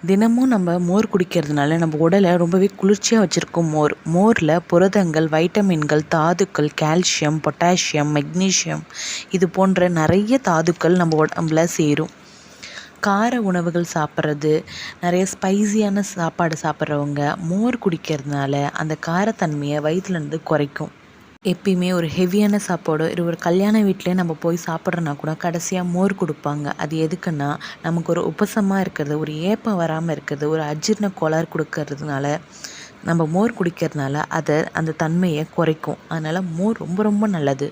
தினமும் நம்ம மோர் குடிக்கிறதுனால நம்ம உடலை ரொம்பவே குளிர்ச்சியாக வச்சுருக்கோம். மோரில் புரதங்கள், வைட்டமின்கள், தாதுக்கள், கால்சியம், பொட்டாசியம், மெக்னீசியம் இது போன்ற நிறைய தாதுக்கள் நம்ம உடம்புல சேரும். கார உணவுகள் சாப்பிட்றது, நிறைய ஸ்பைசியான சாப்பாடு சாப்பிட்றவங்க மோர் குடிக்கிறதுனால அந்த காரத்தன்மையை வயிற்றுலேருந்து குறைக்கும். எப்பயுமே ஒரு ஹெவியான சாப்பாடோ ஒரு கல்யாண வீட்டிலே நம்ம போய் சாப்பிட்றோன்னா கூட கடைசியாக மோர் கொடுப்பாங்க. அது எதுக்குன்னா, நமக்கு ஒரு உபசமாக இருக்கிறது, ஒரு ஏப்பம் வராமல் இருக்கிறது, ஒரு அஜீரண கோளாறு கொடுக்கறதுனால நம்ம மோர் குடிக்கிறதுனால அந்த தன்மையை குறைக்கும். அதனால் மோர் ரொம்ப ரொம்ப நல்லது.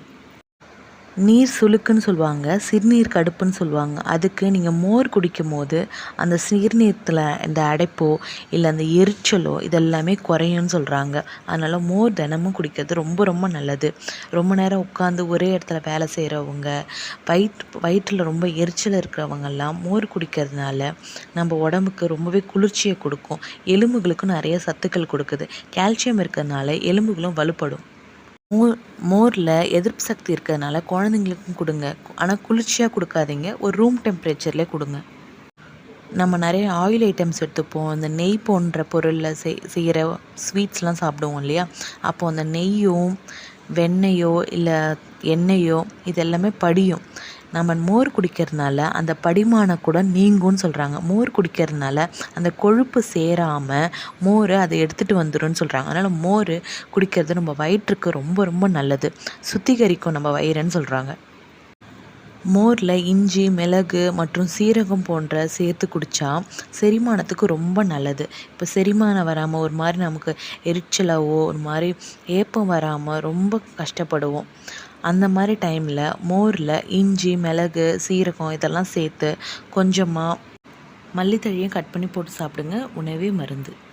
நீர் சுளுக்குன்னு சொல்லுவாங்க, சிறுநீர் கடுப்புன்னு சொல்லுவாங்க. அதுக்கு நீங்கள் மோர் குடிக்கும் போது அந்த சிறுநீரத்தில் இந்த அடைப்போ இல்லை அந்த எரிச்சலோ இதெல்லாமே குறையும்னு சொல்கிறாங்க. அதனால் மோர் தினமும் குடிக்கிறது ரொம்ப ரொம்ப நல்லது. ரொம்ப நேரம் உட்காந்து ஒரே இடத்துல வேலை செய்கிறவங்க, வயிற்றில் ரொம்ப எரிச்சல் இருக்கிறவங்கெல்லாம் மோர் குடிக்கிறதுனால நம்ம உடம்புக்கு ரொம்பவே குளிர்ச்சியை கொடுக்கும். எலும்புகளுக்கும் நிறைய சத்துக்கள் கொடுக்குது. கால்சியம் இருக்கிறதுனால எலும்புகளும் வலுப்படும். மோரில் எதிர்ப்பு சக்தி இருக்கிறதுனால குழந்தைங்களுக்கும் கொடுங்க. ஆனால் குளிர்ச்சியாக கொடுக்காதீங்க, ஒரு ரூம் டெம்பரேச்சர்லேயே கொடுங்க. நம்ம நிறைய ஆயில் ஐட்டம்ஸ் எடுத்துப்போம். இந்த நெய் போன்ற பொருளில் செய்கிற ஸ்வீட்ஸ்லாம் சாப்பிடுவோம் இல்லையா? அப்போது அந்த நெய்யும் வெண்ணெயோ இல்லை எண்ணெயோ இது எல்லாமே படியும். நம்ம மோர் குடிக்கிறதுனால அந்த படிமானம் கூட நீங்கும்னு சொல்கிறாங்க. மோர் குடிக்கிறதுனால அந்த கொழுப்பு சேராமல் மோர் அதை எடுத்துகிட்டு வந்துடும்னு சொல்கிறாங்க. அதனால் மோர் குடிக்கிறது நம்ம வயிற்றுக்கு ரொம்ப ரொம்ப நல்லது. சுத்திகரிக்கும் நம்ம வயிறுன்னு சொல்கிறாங்க. மோரில் இஞ்சி, மிளகு மற்றும் சீரகம் போன்ற சேர்த்து குடித்தா செரிமானத்துக்கு ரொம்ப நல்லது. இப்போ செரிமானம் வராமல் ஒரு மாதிரி நமக்கு எரிச்சலாவோ ஒரு மாதிரி ஏப்பம் வராமல் ரொம்ப கஷ்டப்படுவோம். அந்த மாதிரி டைமில் மோரில் இஞ்சி, மிளகு, சீரகம் இதெல்லாம் சேர்த்து கொஞ்சமாக மல்லித்தழையும் கட் பண்ணி போட்டு சாப்பிடுங்க. உணவே மருந்து.